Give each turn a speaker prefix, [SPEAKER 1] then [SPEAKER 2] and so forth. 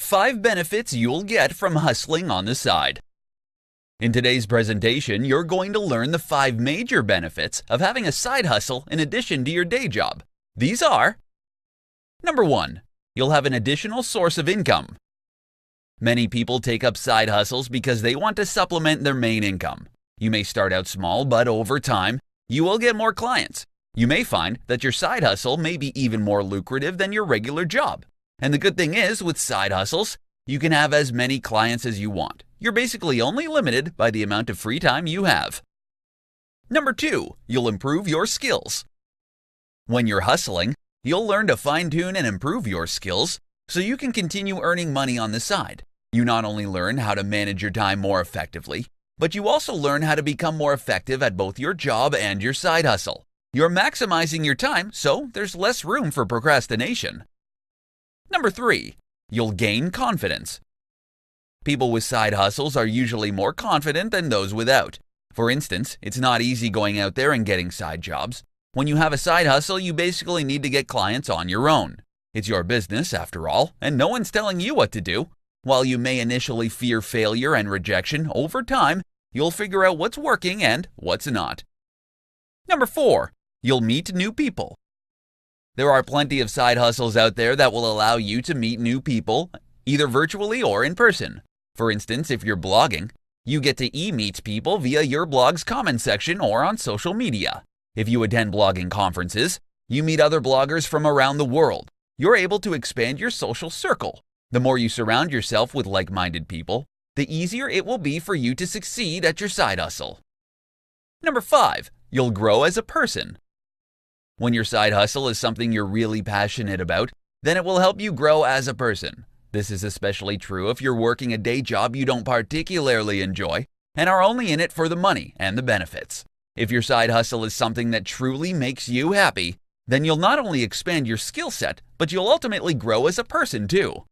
[SPEAKER 1] 5 benefits you'll get from hustling on the side. In today's presentation, you're going to learn the 5 major benefits of having a side hustle in addition to your day job. These are: Number 1. You'll have an additional source of income. Many people take up side hustles because they want to supplement their main income. You may start out small, but over time, you will get more clients. You may find that your side hustle may be even more lucrative than your regular job. And the good thing is, with side hustles, you can have as many clients as you want. You're basically only limited by the amount of free time you have. Number 2, you'll improve your skills. When you're hustling, you'll learn to fine-tune and improve your skills so you can continue earning money on the side. You not only learn how to manage your time more effectively, but you also learn how to become more effective at both your job and your side hustle. You're maximizing your time, so there's less room for procrastination. Number 3, you'll gain confidence. People with side hustles are usually more confident than those without. For instance, it's not easy going out there and getting side jobs. When you have a side hustle, you basically need to get clients on your own. It's your business, after all, and no one's telling you what to do. While you may initially fear failure and rejection, over time, you'll figure out what's working and what's not. Number 4, you'll meet new people. There are plenty of side hustles out there that will allow you to meet new people, either virtually or in person. For instance, if you're blogging, you get to meet people via your blog's comment section or on social media. If you attend blogging conferences, you meet other bloggers from around the world. You're able to expand your social circle. The more you surround yourself with like-minded people, the easier it will be for you to succeed at your side hustle. Number 5, you'll grow as a person. When your side hustle is something you're really passionate about, then it will help you grow as a person. This is especially true if you're working a day job you don't particularly enjoy and are only in it for the money and the benefits. If your side hustle is something that truly makes you happy, then you'll not only expand your skill set, but you'll ultimately grow as a person too.